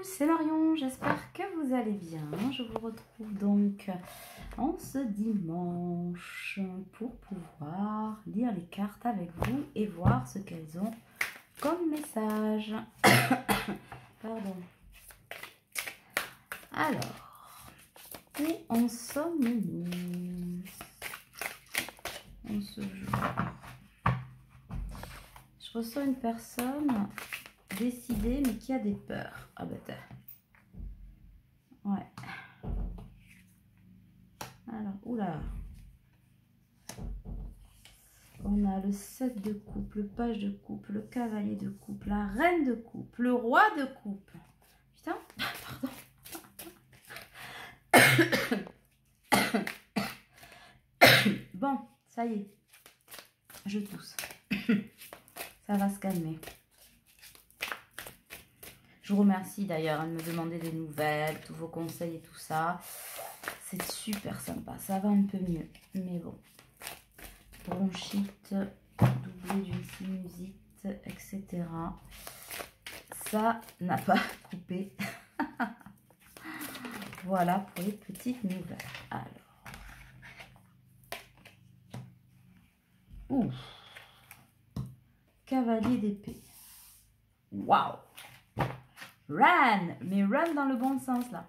c'est Marion, j'espère que vous allez bien. Je vous retrouve donc en ce dimanche pour pouvoir lire les cartes avec vous et voir ce qu'elles ont comme message. Pardon. Alors, où en sommes-nous en ce jour? Je reçois une personne décidée mais qui a des peurs. Ah bah t'as. Ouais. Alors, oula. On a le 7 de coupe, le page de coupe, le cavalier de coupe, la reine de coupe, le roi de coupe. Putain, pardon. Bon, ça y est. Je tousse. Ça va se calmer. Je vous remercie d'ailleurs de me demander des nouvelles, tous vos conseils et tout ça. C'est super sympa. Ça va un peu mieux. Mais bon. Bronchite, doublé d'une sinusite, etc. Ça n'a pas coupé. Voilà pour les petites nouvelles. Alors. Ouf. Cavalier d'épée. Waouh. Run. Mais run dans le bon sens là.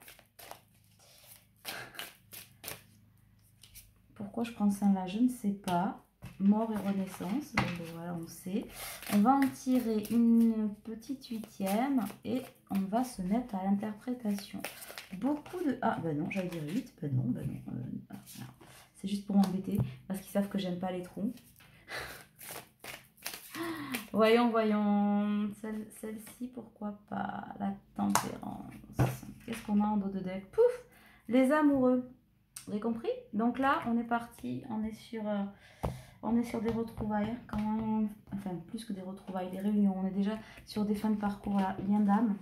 Pourquoi je prends ça là? Je ne sais pas. Mort et renaissance. Donc voilà, on sait. On va en tirer une petite huitième et on va se mettre à l'interprétation. Beaucoup de... Ah, ben non, j'allais dire 8. Ben non, ben non. C'est juste pour m'embêter parce qu'ils savent que j'aime pas les trous. Voyons, voyons. Celle-ci, pourquoi pas? La tempérance. Qu'est-ce qu'on a en dos de deck? Pouf! Les amoureux. Vous avez compris? Donc là, on est parti. On est sur des retrouvailles. Enfin, plus que des retrouvailles, des réunions. On est déjà sur des fins de parcours, là, lien d'âme.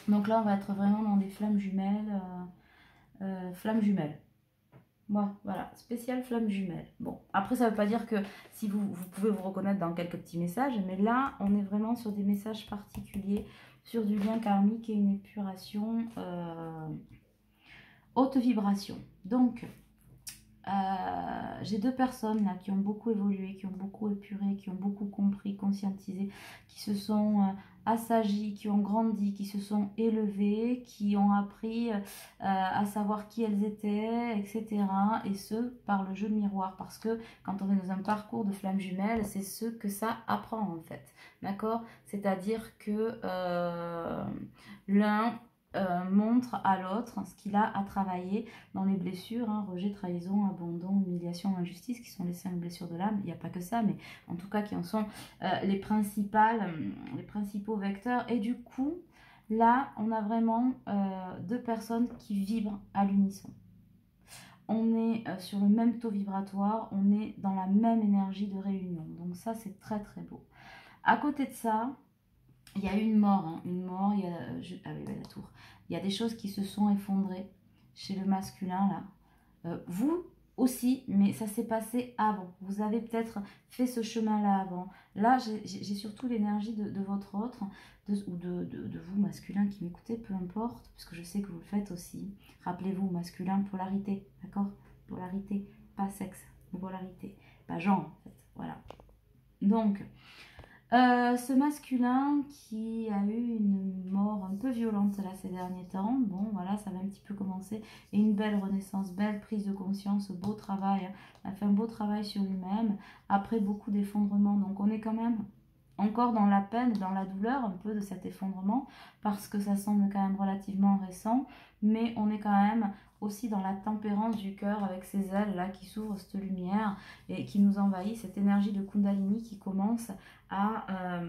Donc là, on va être vraiment dans des flammes jumelles. Flammes jumelles. Voilà, spécial flamme jumelle. Bon, après ça veut pas dire que si vous pouvez vous reconnaître dans quelques petits messages, mais là on est vraiment sur des messages particuliers, sur du lien karmique et une épuration haute vibration. Donc j'ai deux personnes là qui ont beaucoup évolué, qui ont beaucoup épuré, qui ont beaucoup compris, conscientisé, qui se sont assagies, qui ont grandi, qui se sont élevées, qui ont appris à savoir qui elles étaient, etc. Et ce, par le jeu de miroir. Parce que quand on est dans un parcours de flamme jumelle, c'est ce que ça apprend en fait. D'accord? C'est-à-dire que l'un montre à l'autre ce qu'il a à travailler dans les blessures, hein, rejet, trahison, abandon, humiliation, injustice, qui sont les 5 blessures de l'âme. Il n'y a pas que ça, mais en tout cas qui en sont les principaux vecteurs. Et du coup, là, on a vraiment deux personnes qui vibrent à l'unisson. On est sur le même taux vibratoire, on est dans la même énergie de réunion. Donc ça, c'est très très beau. À côté de ça, il y a une mort, hein, il y a, ah oui, la tour. Il y a des choses qui se sont effondrées chez le masculin là. Vous aussi, mais ça s'est passé avant. Vous avez peut-être fait ce chemin-là avant. Là, j'ai surtout l'énergie de votre autre, ou de vous, masculin, qui m'écoutez, peu importe, parce que je sais que vous le faites aussi. Rappelez-vous, masculin, polarité, d'accord? Polarité, pas sexe, polarité, pas genre, en fait, voilà. Donc... ce masculin qui a eu une mort un peu violente là ces derniers temps, bon voilà, ça va un petit peu commencer, et une belle renaissance, belle prise de conscience, beau travail, a fait un beau travail sur lui-même, après beaucoup d'effondrements, donc on est quand même encore dans la peine, dans la douleur un peu de cet effondrement, parce que ça semble quand même relativement récent, mais on est quand même aussi dans la tempérance du cœur avec ces ailes là qui s'ouvrent, cette lumière, et qui nous envahit, cette énergie de Kundalini qui commence à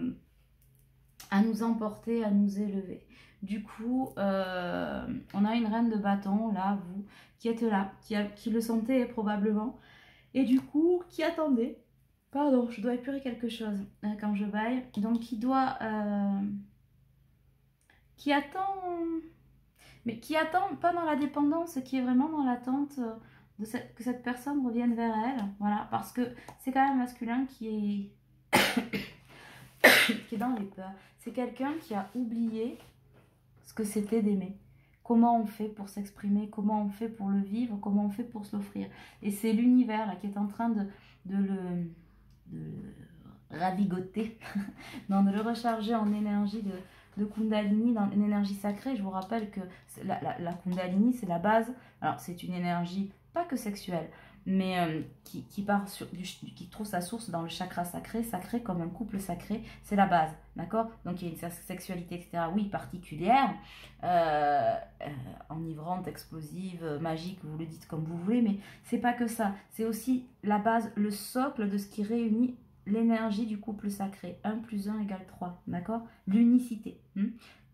nous emporter, à nous élever. Du coup, on a une reine de bâton, là, vous, qui êtes là, qui le sentez probablement, et du coup, qui attendait. Pardon, je dois épurer quelque chose quand je baille. Donc, qui attend, mais qui attend pas dans la dépendance, qui est vraiment dans l'attente que cette personne revienne vers elle. Voilà, parce que c'est quand même masculin qui est dans les peurs. C'est quelqu'un qui a oublié ce que c'était d'aimer. Comment on fait pour s'exprimer, comment on fait pour le vivre, comment on fait pour se l'offrir. Et c'est l'univers là qui est en train de le ravigoter, non, de le recharger en énergie de Kundalini, dans une énergie sacrée. Je vous rappelle que la Kundalini, c'est la base. Alors, c'est une énergie pas que sexuelle, mais qui trouve sa source dans le chakra sacré, sacré comme un couple sacré, c'est la base, d'accord? Donc il y a une sexualité, etc., oui, particulière, enivrante, explosive, magique, vous le dites comme vous voulez, mais c'est pas que ça, c'est aussi la base, le socle de ce qui réunit l'énergie du couple sacré, 1 + 1 = 3, d'accord? L'unicité.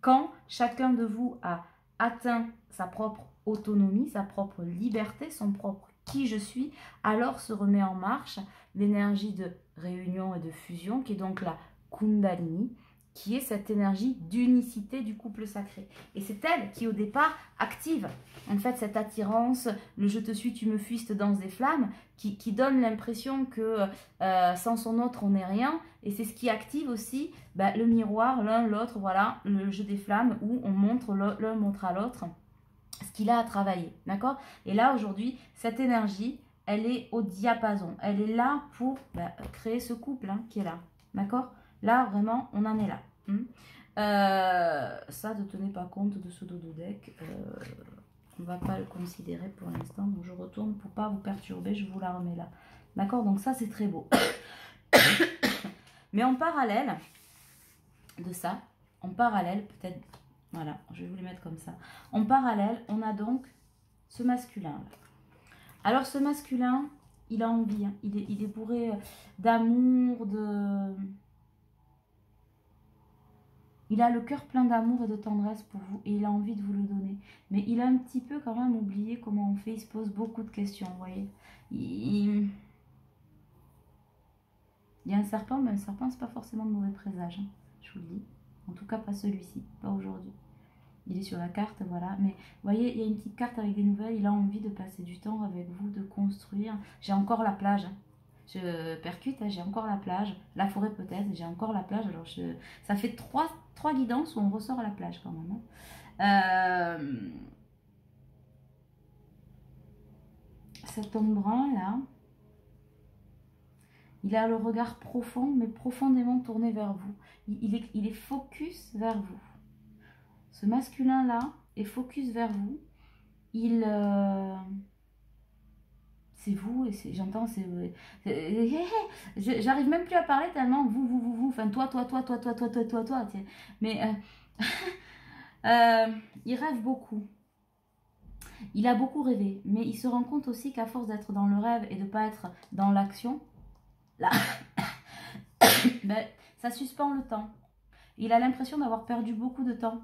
Quand chacun de vous a atteint sa propre autonomie, sa propre liberté, son propre qui je suis, alors se remet en marche l'énergie de réunion et de fusion, qui est donc la Kundalini, qui est cette énergie d'unicité du couple sacré. Et c'est elle qui, au départ, active en fait cette attirance, le je te suis, tu me fuis, cette danse des flammes, qui donne l'impression que sans son autre, on n'est rien. Et c'est ce qui active aussi le miroir, l'un, l'autre, voilà, le jeu des flammes, où on montre, l'un montre à l'autre ce qu'il a à travailler, d'accord? Et là, aujourd'hui, cette énergie, elle est au diapason. Elle est là pour créer ce couple qui est là, d'accord? Là, vraiment, on en est là. Ça, ne tenez pas compte de ce dodo deck. On ne va pas le considérer pour l'instant. Donc, je retourne pour ne pas vous perturber. Je vous la remets là. D'accord? Donc, ça, c'est très beau. Mais en parallèle de ça, en parallèle, peut-être... Voilà, je vais vous les mettre comme ça. En parallèle, on a donc ce masculin-là. Alors, ce masculin, il a envie. Il est bourré d'amour, Il a le cœur plein d'amour et de tendresse pour vous. Et il a envie de vous le donner. Mais il a un petit peu quand même oublié comment on fait. Il se pose beaucoup de questions, vous voyez. Il y a un serpent, mais un serpent, c'est pas forcément de mauvais présage. Je vous le dis. En tout cas, pas celui-ci. Pas aujourd'hui. Il est sur la carte, voilà. Mais vous voyez, il y a une petite carte avec des nouvelles. Il a envie de passer du temps avec vous, de construire. J'ai encore la plage. Je percute, j'ai encore la plage. La forêt peut-être, j'ai encore la plage. Alors, ça fait trois guidances où on ressort à la plage quand même. Cet homme brun, là, il a le regard profond, mais profondément tourné vers vous. Il est focus vers vous. Ce masculin-là est focus vers vous. C'est vous, et j'entends, j'arrive même plus à parler tellement vous, enfin toi. Mais il rêve beaucoup. Il a beaucoup rêvé, mais il se rend compte aussi qu'à force d'être dans le rêve et de ne pas être dans l'action, là, ça suspend le temps. Il a l'impression d'avoir perdu beaucoup de temps.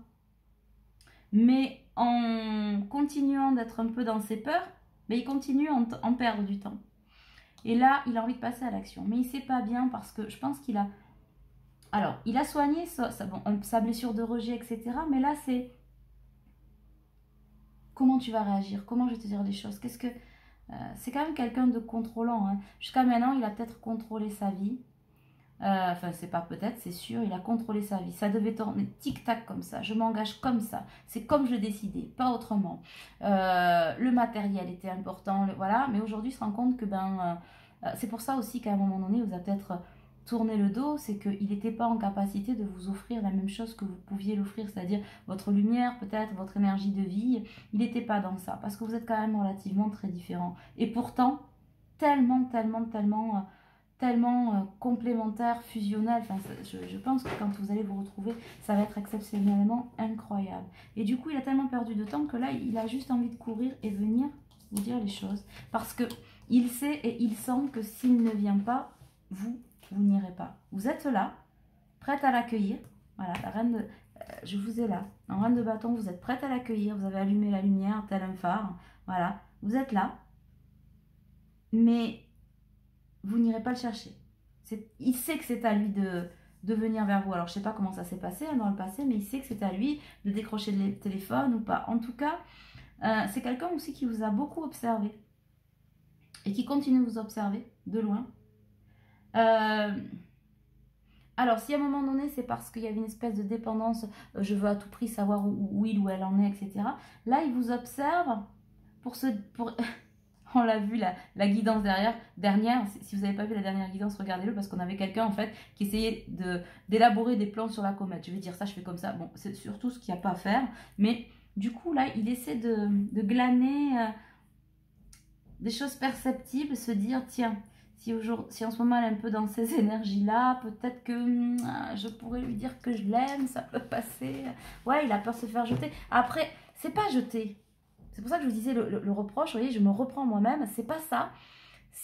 Mais en continuant d'être un peu dans ses peurs, il continue en perdre du temps. Et là, il a envie de passer à l'action. Mais il ne sait pas bien parce que je pense qu'il a... Alors, il a soigné sa blessure de rejet, etc. Mais là, c'est... Comment tu vas réagir? Comment je vais te dire les choses? Qu'est-ce que... c'est quand même quelqu'un de contrôlant. Jusqu'à maintenant, il a peut-être contrôlé sa vie. Enfin, c'est pas peut-être, c'est sûr, il a contrôlé sa vie. Ça devait tourner tic-tac comme ça. Je m'engage comme ça. C'est comme je décidais, pas autrement. Le matériel était important, voilà. Mais aujourd'hui, il se rend compte que c'est pour ça aussi qu'à un moment donné, vous avez peut-être tourné le dos. C'est qu'il n'était pas en capacité de vous offrir la même chose que vous pouviez l'offrir, c'est-à-dire votre lumière, peut-être votre énergie de vie. Il n'était pas dans ça parce que vous êtes quand même relativement très différents. Et pourtant, tellement complémentaire, fusionnel. Enfin, je pense que quand vous allez vous retrouver, ça va être exceptionnellement incroyable. Et du coup, il a tellement perdu de temps que là, il a juste envie de courir et venir vous dire les choses. Parce que il sait et il sent que s'il ne vient pas, vous n'irez pas. Vous êtes là, prête à l'accueillir. Voilà, la reine de... je vous ai là. En reine de bâton, vous êtes prête à l'accueillir. Vous avez allumé la lumière, tel un phare. Voilà, vous êtes là. Mais... vous n'irez pas le chercher. Il sait que c'est à lui de venir vers vous. Alors, je ne sais pas comment ça s'est passé dans le passé, mais il sait que c'est à lui de décrocher le téléphone ou pas. En tout cas, c'est quelqu'un aussi qui vous a beaucoup observé et qui continue de vous observer de loin. Alors, si à un moment donné, c'est parce qu'il y avait une espèce de dépendance, je veux à tout prix savoir où il ou elle en est, etc. Là, il vous observe pour se... Pour... On l'a vu, la guidance dernière, si vous n'avez pas vu la dernière guidance, regardez-le, parce qu'on avait quelqu'un, en fait, qui essayait d'élaborer des plans sur la comète. Je vais dire ça, je fais comme ça. Bon, c'est surtout ce qu'il n'y a pas à faire. Mais du coup, là, il essaie de glaner des choses perceptibles, se dire, tiens, si en ce moment elle est un peu dans ces énergies-là, peut-être que je pourrais lui dire que je l'aime, ça peut passer. Ouais, il a peur de se faire jeter. Après, c'est pas jeter. C'est pour ça que je vous disais le reproche, vous voyez, je me reprends moi-même, c'est pas ça.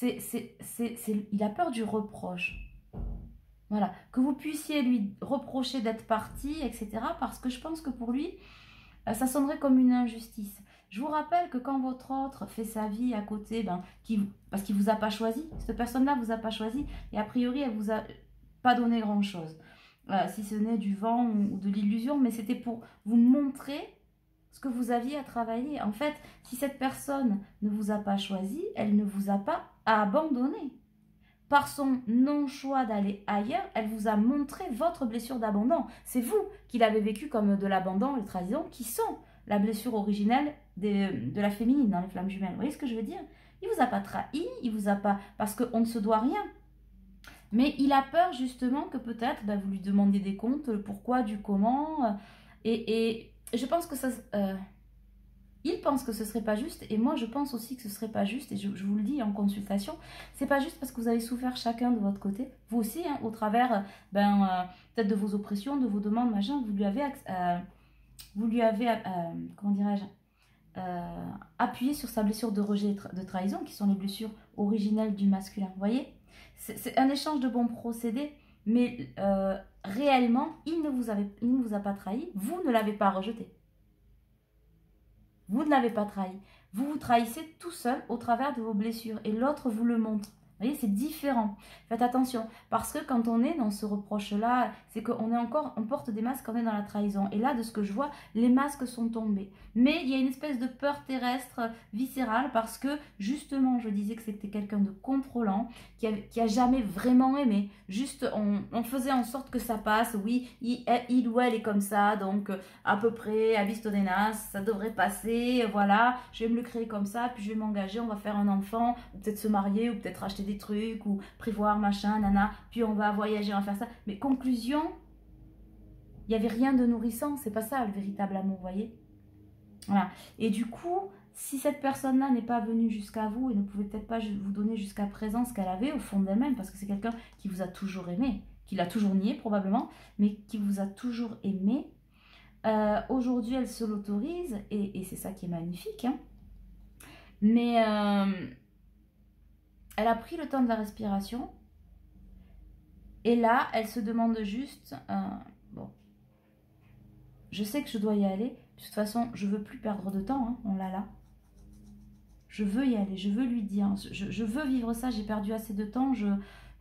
Il a peur du reproche. Voilà, que vous puissiez lui reprocher d'être parti, etc. Parce que je pense que pour lui, ça sonnerait comme une injustice. Je vous rappelle que quand votre autre fait sa vie à côté, parce qu'il ne vous a pas choisi, cette personne-là ne vous a pas choisi, et a priori, elle ne vous a pas donné grand-chose. Si ce n'est du vent ou de l'illusion, mais c'était pour vous montrer ce que vous aviez à travailler. En fait, si cette personne ne vous a pas choisi, elle ne vous a pas abandonné. Par son non-choix d'aller ailleurs, elle vous a montré votre blessure d'abandon. C'est vous qui l'avez vécu comme de l'abandon, les trahisons, qui sont la blessure originelle de la féminine dans les flammes jumelles. Vous voyez ce que je veux dire? Il ne vous a pas trahi, il vous a pas... Parce qu'on ne se doit rien. Mais il a peur justement que peut-être vous lui demandiez des comptes, le pourquoi, du comment. Et je pense que ça... il pense que ce serait pas juste, et moi je pense aussi que ce serait pas juste, et je vous le dis en consultation, c'est pas juste parce que vous avez souffert chacun de votre côté, vous aussi, hein, au travers peut-être de vos oppressions, de vos demandes, machin, vous lui avez comment dirais-je, appuyé sur sa blessure de rejet et de trahison, qui sont les blessures originelles du masculin, vous voyez? C'est un échange de bons procédés, mais réellement, il ne vous a pas trahi, vous ne l'avez pas rejeté. Vous ne l'avez pas trahi. Vous vous trahissez tout seul au travers de vos blessures. Et l'autre vous le montre. Vous voyez, c'est différent. Faites attention. Parce que quand on est dans ce reproche-là, c'est qu'on est encore, on porte des masques quand on est dans la trahison. Et là, de ce que je vois, les masques sont tombés. Mais il y a une espèce de peur terrestre viscérale parce que, justement, je disais que c'était quelqu'un de contrôlant, qui a jamais vraiment aimé. Juste, on faisait en sorte que ça passe. Oui, il ou elle est comme ça, donc à peu près, à Bistodenas, ça devrait passer. Voilà, je vais me le créer comme ça, puis je vais m'engager, on va faire un enfant, ou peut-être se marier, ou peut-être acheter des trucs, ou prévoir, machin, nana, puis on va voyager, on va faire ça. Mais conclusion, il n'y avait rien de nourrissant, c'est pas ça le véritable amour, vous voyez. Voilà. Et du coup, si cette personne-là n'est pas venue jusqu'à vous et ne pouvait peut-être pas vous donner jusqu'à présent ce qu'elle avait au fond d'elle-même, parce que c'est quelqu'un qui vous a toujours aimé, qui l'a toujours nié probablement, mais qui vous a toujours aimé, aujourd'hui elle se l'autorise, et c'est ça qui est magnifique, hein. Mais elle a pris le temps de la respiration, et là elle se demande juste, bon, je sais que je dois y aller, de toute façon je veux plus perdre de temps, hein, on l'a là. Je veux y aller, je veux lui dire, je veux vivre ça, j'ai perdu assez de temps,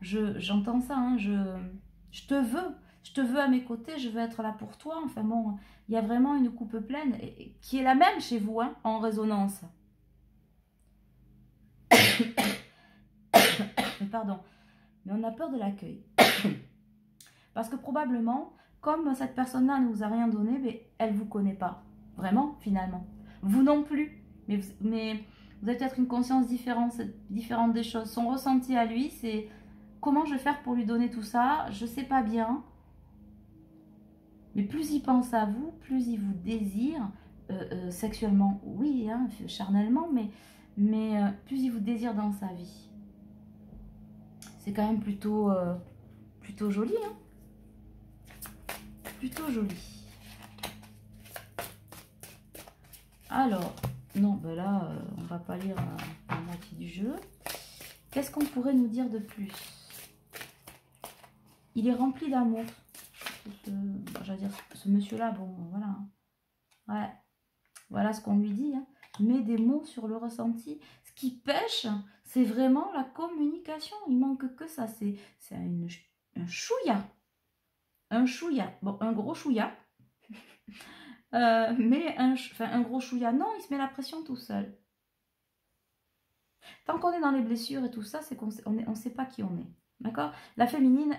j'entends ça, hein, je te veux à mes côtés, je veux être là pour toi. Enfin bon, il y a vraiment une coupe pleine qui est la même chez vous, hein, en résonance. Pardon, mais on a peur de l'accueil. Parce que probablement, comme cette personne-là ne vous a rien donné, mais elle ne vous connaît pas, vraiment, finalement. Vous non plus, mais vous avez peut-être une conscience différente des choses. Son ressenti à lui, c'est comment je vais faire pour lui donner tout ça? Je ne sais pas bien. Mais plus il pense à vous, plus il vous désire, sexuellement, oui, hein, charnellement, mais plus il vous désire dans sa vie. C'est quand même plutôt joli, hein? Plutôt joli. Alors, non, ben là, on va pas lire la moitié du jeu. Qu'est-ce qu'on pourrait nous dire de plus? Il est rempli d'amour. J'allais dire, ce monsieur-là, bon, voilà. Ouais, voilà ce qu'on lui dit. Hein. Met des mots sur le ressenti. Ce qui pêche, c'est vraiment la communication. Il manque que ça. C'est un chouïa. Un chouïa. Bon, un gros chouïa. Mais un gros chouïa, non, il se met la pression tout seul. Tant qu'on est dans les blessures et tout ça, c'est qu'on ne sait pas qui on est. D'accord? La féminine,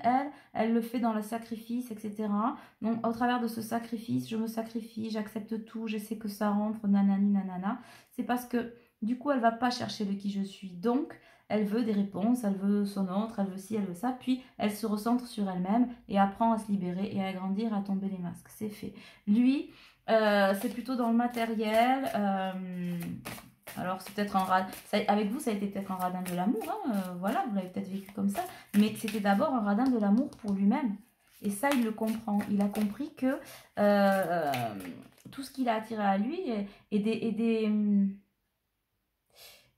elle le fait dans le sacrifice, etc. Donc, au travers de ce sacrifice, je me sacrifie, j'accepte tout, je sais que ça rentre, nanani, nanana. C'est parce que, du coup, elle va pas chercher le qui je suis. Donc, elle veut des réponses, elle veut son autre, elle veut ci, elle veut ça. Puis, elle se recentre sur elle-même et apprend à se libérer et à grandir, à tomber les masques. C'est fait. Lui, c'est plutôt dans le matériel. Alors, c'est peut-être un radin. Avec vous, ça a été peut-être un radin de l'amour. Hein, voilà, vous l'avez peut-être vécu comme ça. Mais c'était d'abord un radin de l'amour pour lui-même. Et ça, il le comprend. Il a compris que tout ce qu'il a attiré à lui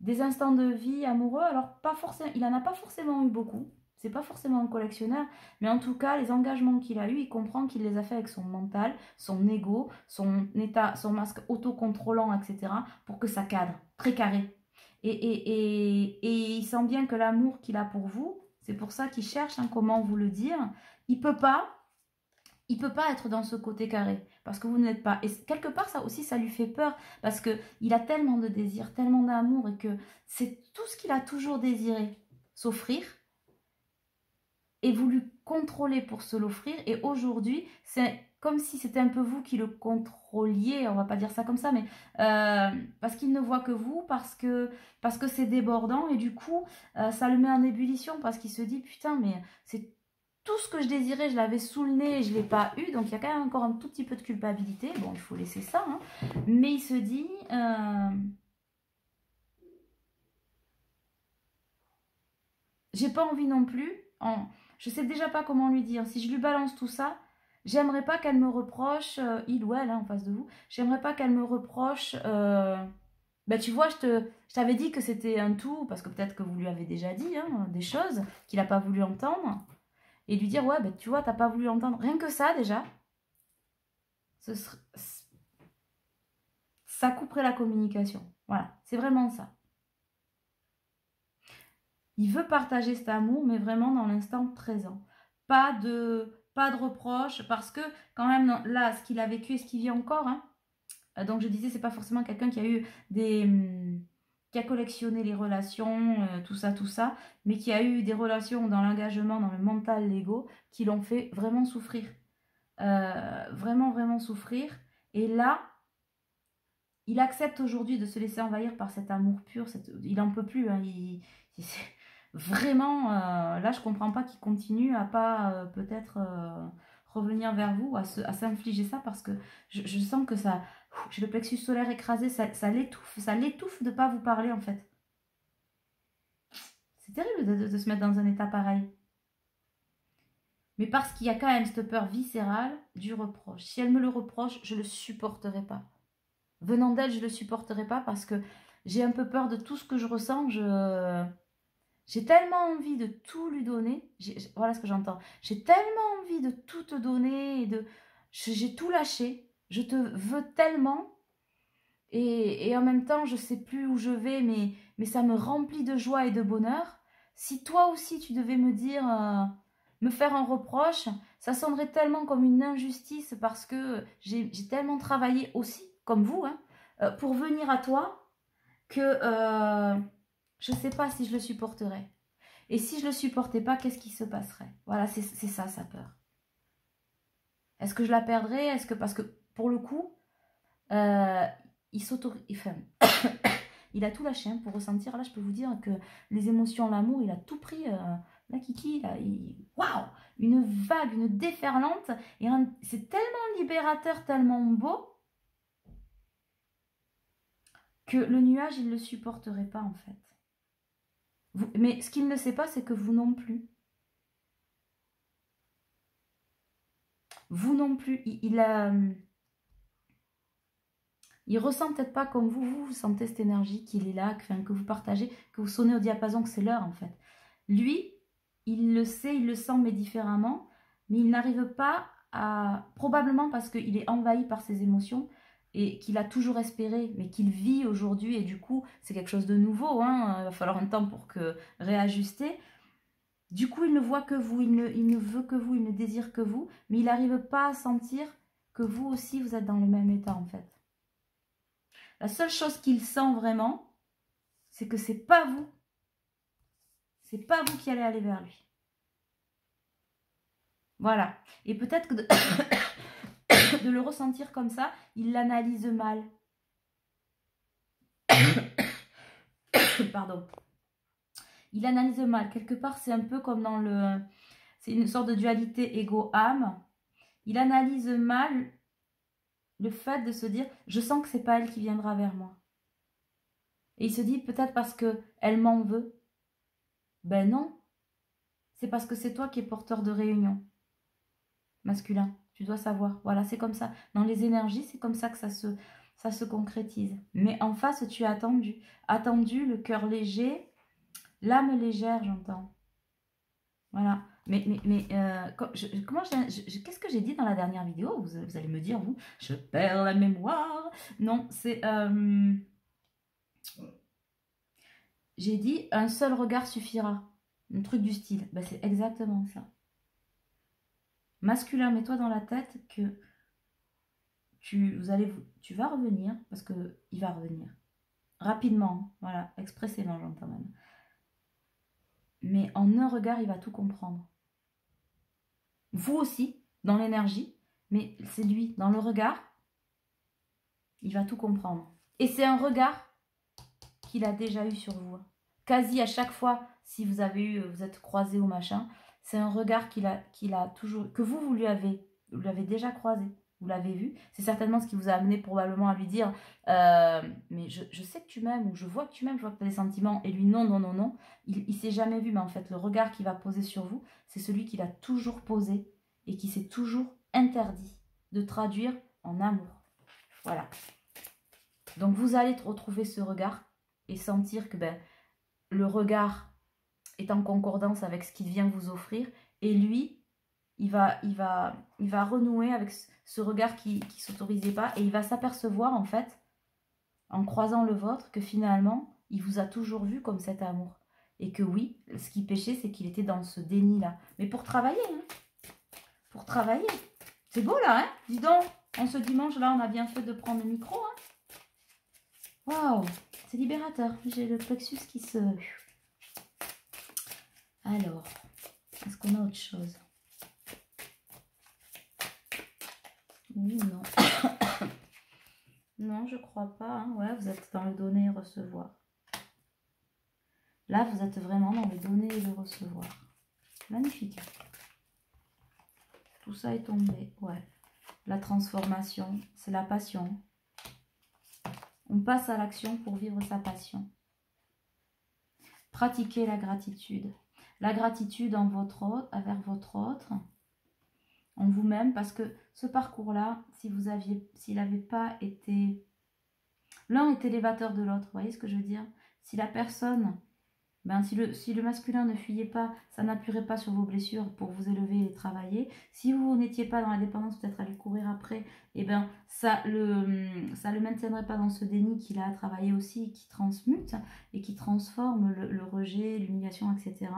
des instants de vie amoureux. Alors, pas forcément, il n'en a pas forcément eu beaucoup. C'est pas forcément un collectionneur, mais en tout cas, les engagements qu'il a eus, il comprend qu'il les a fait avec son mental, son ego, son état, son masque autocontrôlant, etc., pour que ça cadre, très carré. Et il sent bien que l'amour qu'il a pour vous, c'est pour ça qu'il cherche comment vous le dire, il peut pas être dans ce côté carré, parce que vous n'êtes pas. Et quelque part, ça aussi, ça lui fait peur, parce qu'il a tellement de désirs, tellement d'amour, et que c'est tout ce qu'il a toujours désiré, s'offrir, et voulu contrôler pour se l'offrir. Et aujourd'hui, c'est comme si c'était un peu vous qui le contrôliez, on va pas dire ça comme ça, mais parce qu'il ne voit que vous, parce que c'est débordant, et du coup, ça le met en ébullition, parce qu'il se dit, putain, mais c'est tout ce que je désirais, je l'avais sous le nez et je ne l'ai pas eu, donc il y a quand même encore un tout petit peu de culpabilité. Bon, il faut laisser ça, hein. Mais il se dit... j'ai pas envie non plus, je sais déjà pas comment lui dire, si je lui balance tout ça, j'aimerais pas qu'elle me reproche, il ou elle, hein, en face de vous, j'aimerais pas qu'elle me reproche, ben tu vois, je t'avais dit que c'était un tout, parce que peut-être que vous lui avez déjà dit hein, des choses qu'il n'a pas voulu entendre, et lui dire, ouais, ben tu vois, t'as pas voulu entendre, rien que ça déjà, ça couperait la communication, voilà, c'est vraiment ça. Il veut partager cet amour, mais vraiment dans l'instant présent. Pas de reproches, parce que quand même, là, ce qu'il a vécu et ce qu'il vit encore, hein, donc je disais, c'est pas forcément quelqu'un qui a eu qui a collectionné les relations, tout ça, mais qui a eu des relations dans l'engagement, dans le mental, l'ego, qui l'ont fait vraiment souffrir. Vraiment, vraiment souffrir. Et là, il accepte aujourd'hui de se laisser envahir par cet amour pur. Il n'en peut plus. Hein, vraiment, là, je comprends pas qu'il continue à pas peut-être revenir vers vous, à s'infliger ça, parce que je sens que ça... J'ai le plexus solaire écrasé, ça l'étouffe de pas vous parler, en fait. C'est terrible de se mettre dans un état pareil. Mais parce qu'il y a quand même cette peur viscérale du reproche. Si elle me le reproche, je ne le supporterai pas. Venant d'elle, je ne le supporterai pas, parce que j'ai un peu peur de tout ce que je ressens. J'ai tellement envie de tout lui donner. Voilà ce que j'entends. J'ai tellement envie de tout te donner. J'ai tout lâché. Je te veux tellement. Et en même temps, je ne sais plus où je vais, mais ça me remplit de joie et de bonheur. Si toi aussi, tu devais me dire, me faire un reproche, ça sonnerait tellement comme une injustice, parce que j'ai tellement travaillé aussi, comme vous, hein, pour venir à toi, que je ne sais pas si je le supporterais. Et si je ne le supportais pas, qu'est-ce qui se passerait? Voilà, c'est ça, sa peur. Est-ce que je la perdrais? Est-ce que... Parce que, pour le coup, il enfin, il a tout lâché hein, pour ressentir. Là, je peux vous dire que les émotions, l'amour, il a tout pris. Là, Kiki, là, waouh, une vague, une déferlante. Et c'est tellement libérateur, tellement beau, que le nuage, il ne le supporterait pas, en fait. Mais ce qu'il ne sait pas, c'est que vous non plus. Vous non plus. Il ressent peut-être pas comme vous sentez cette énergie qu'il est là, que vous partagez, que vous sonnez au diapason, que c'est l'heure, en fait. Lui, il le sait, il le sent, mais différemment. Mais il n'arrive pas à... Probablement parce qu'il est envahi par ses émotions et qu'il a toujours espéré, mais qu'il vit aujourd'hui. Et du coup, c'est quelque chose de nouveau. Hein, il va falloir un temps pour réajuster. Du coup, il ne voit que vous, il ne veut que vous, il ne désire que vous. Mais il n'arrive pas à sentir que vous aussi, vous êtes dans le même état, en fait. La seule chose qu'il sent vraiment, c'est que c'est pas vous. C'est pas vous qui allez aller vers lui. Voilà. Et peut-être que de le ressentir comme ça, il l'analyse mal. Pardon. Il analyse mal. Quelque part, c'est un peu comme dans le... C'est une sorte de dualité ego-âme. Il analyse mal le fait de se dire, je sens que c'est pas elle qui viendra vers moi. Et il se dit, peut-être parce que elle m'en veut. Ben non. C'est parce que c'est toi qui es porteur de réunion. Masculin. Tu dois savoir. Voilà, c'est comme ça. Dans les énergies, c'est comme ça que ça se concrétise. Mais en face, tu as attendu. Attendu, le cœur léger, l'âme légère, j'entends. Voilà. Qu'est-ce que j'ai dit dans la dernière vidéo? Vous allez me dire, vous, je perds la mémoire. Non, c'est... j'ai dit, un seul regard suffira. Un truc du style. Ben, c'est exactement ça. Masculin, mets-toi dans la tête que tu vas revenir, parce qu'il va revenir. Rapidement, voilà, expressément, j'entends même. Mais en un regard, il va tout comprendre. Vous aussi, dans l'énergie, mais c'est lui, dans le regard, il va tout comprendre. Et c'est un regard qu'il a déjà eu sur vous. Quasi à chaque fois, si vous êtes croisés ou machin, c'est un regard qu'il a toujours, que vous l'avez déjà croisé. Vous l'avez vu, c'est certainement ce qui vous a amené probablement à lui dire mais je sais que tu m'aimes, ou je vois que tu m'aimes, je vois que tu as des sentiments, et lui non, non, non, non, il s'est jamais vu, mais en fait le regard qu'il va poser sur vous, c'est celui qu'il a toujours posé, et qui s'est toujours interdit de traduire en amour. Voilà. Donc vous allez retrouver ce regard, et sentir que le regard est en concordance avec ce qu'il vient vous offrir, et lui, il va renouer avec ce regard qui ne s'autorisait pas, et il va s'apercevoir en fait, en croisant le vôtre, que finalement, il vous a toujours vu comme cet amour. Et que oui, ce qui pêchait, c'est qu'il était dans ce déni-là. Mais pour travailler, hein, pour travailler. C'est beau là, hein? Dis donc, en ce dimanche, là, on a bien fait de prendre le micro, hein? Waouh, c'est libérateur. J'ai le plexus qui se... Alors, est-ce qu'on a autre chose? Oui, non. Non, je crois pas. Hein. Ouais, vous êtes dans le donner et recevoir. Là, vous êtes vraiment dans le donner et le recevoir. Magnifique. Tout ça est tombé. Ouais. La transformation, c'est la passion. On passe à l'action pour vivre sa passion. Pratiquez la gratitude. La gratitude envers votre autre, en vous-même, parce que ce parcours-là, s'il n'avait pas été... L'un est élévateur de l'autre, vous voyez ce que je veux dire? Si la personne, si le masculin ne fuyait pas, ça n'appuierait pas sur vos blessures pour vous élever et travailler. Si vous n'étiez pas dans la dépendance, peut-être à lui courir après, ça le maintiendrait pas dans ce déni qu'il a à travailler aussi, qui transmute et qui transforme le rejet, l'humiliation, etc.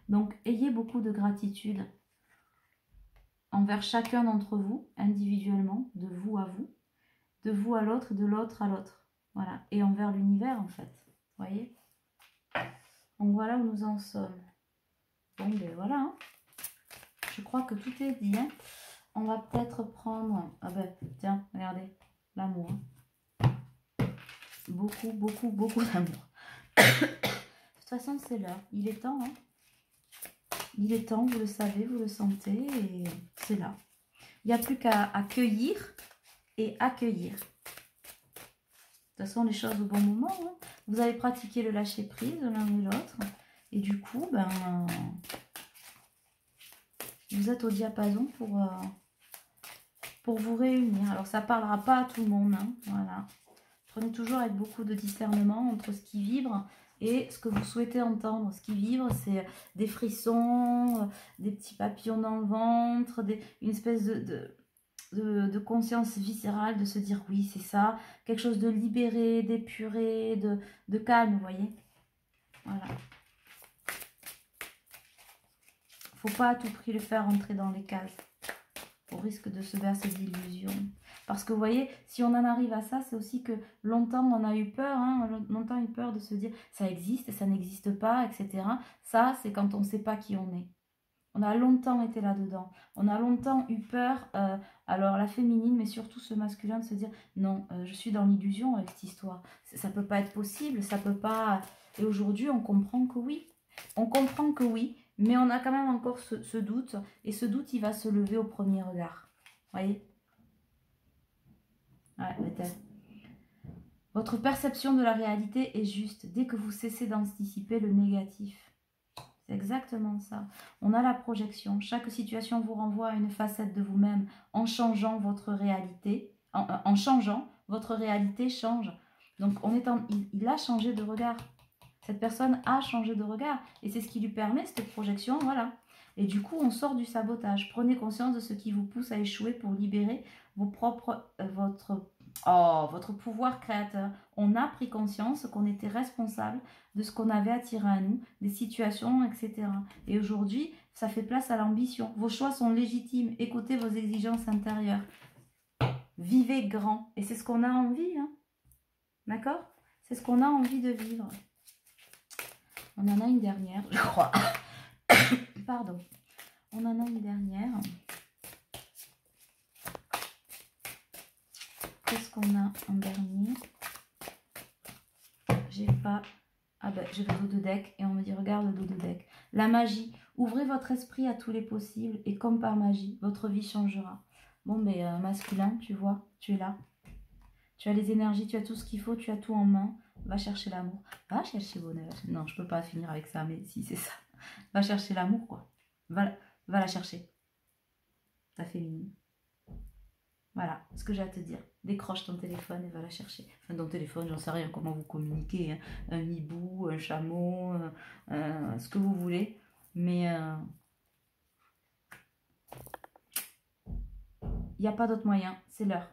Donc, ayez beaucoup de gratitude envers chacun d'entre vous, individuellement, de vous à l'autre et de l'autre à l'autre. Voilà, et envers l'univers en fait, vous voyez. Donc voilà où nous en sommes. Bon ben voilà, hein. Je crois que tout est dit. Hein. On va peut-être prendre, ah ben tiens, regardez, l'amour. Hein. Beaucoup, beaucoup, beaucoup d'amour. De toute façon c'est l'heure, il est temps. Hein. Il est temps, vous le savez, vous le sentez, et c'est là. Il n'y a plus qu'à accueillir et accueillir. De toute façon, les choses au bon moment. Hein. Vous avez pratiqué le lâcher prise l'un et l'autre. Et du coup, vous êtes au diapason pour vous réunir. Alors, ça ne parlera pas à tout le monde. Hein. Voilà. Prenez toujours avec beaucoup de discernement entre ce qui vibre et ce que vous souhaitez entendre. Ce qui vibre, c'est des frissons, des petits papillons dans le ventre, une espèce de conscience viscérale, de se dire oui, c'est ça, quelque chose de libéré, d'épuré, de calme, vous voyez. Voilà. Faut pas à tout prix le faire rentrer dans les cases, au risque de se bercer d'illusions. Parce que vous voyez, si on en arrive à ça, c'est aussi que longtemps on a eu peur, hein, longtemps eu peur de se dire ça existe, ça n'existe pas, etc. Ça, c'est quand on ne sait pas qui on est. On a longtemps été là-dedans. On a longtemps eu peur, alors la féminine, mais surtout ce masculin, de se dire non, je suis dans l'illusion avec cette histoire. Ça peut pas être possible, ça peut pas. Et aujourd'hui, on comprend que oui. On comprend que oui, mais on a quand même encore ce doute. Et ce doute, il va se lever au premier regard. Vous voyez? Ouais, peut-être. Votre perception de la réalité est juste dès que vous cessez d'anticiper le négatif. C'est exactement ça. On a la projection. Chaque situation vous renvoie à une facette de vous-même en changeant votre réalité. En changeant, votre réalité change. Donc, il a changé de regard. Cette personne a changé de regard. Et c'est ce qui lui permet, cette projection, voilà. Et du coup, on sort du sabotage. Prenez conscience de ce qui vous pousse à échouer pour libérer votre pouvoir créateur. On a pris conscience qu'on était responsable de ce qu'on avait attiré à nous, des situations, etc. Et aujourd'hui, ça fait place à l'ambition. Vos choix sont légitimes. Écoutez vos exigences intérieures. Vivez grand. Et c'est ce qu'on a envie. Hein. D'accord? C'est ce qu'on a envie de vivre. On en a une dernière, je crois. Pardon. On en a une dernière. Qu'est-ce qu'on a en dernier? J'ai pas... Ah ben, j'ai le dos de deck et on me dit, regarde le dos de deck. La magie. Ouvrez votre esprit à tous les possibles et comme par magie, votre vie changera. Bon, mais masculin, tu vois, tu es là. Tu as les énergies, tu as tout ce qu'il faut, tu as tout en main. Va chercher l'amour. Va chercher le bonheur. Non, je peux pas finir avec ça, mais si, c'est ça. Va chercher l'amour, quoi. Va la chercher. Ta féminine. Voilà ce que j'ai à te dire. Décroche ton téléphone et va la chercher. Enfin, ton téléphone, j'en sais rien comment vous communiquez. Hein. Un hibou, un chameau, ce que vous voulez. Mais il n'y a pas d'autre moyen. C'est l'heure.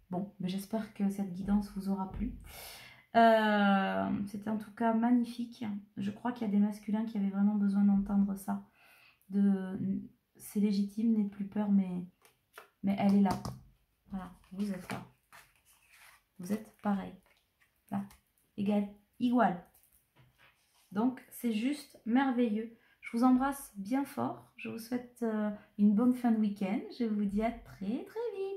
Bon, mais j'espère que cette guidance vous aura plu. C'était en tout cas magnifique. Je crois qu'il y a des masculins qui avaient vraiment besoin d'entendre ça. C'est légitime, n'aie plus peur, mais elle est là. Voilà, vous êtes là. Vous êtes pareil. Là, igual. Donc, c'est juste merveilleux. Je vous embrasse bien fort. Je vous souhaite une bonne fin de week-end. Je vous dis à très très vite.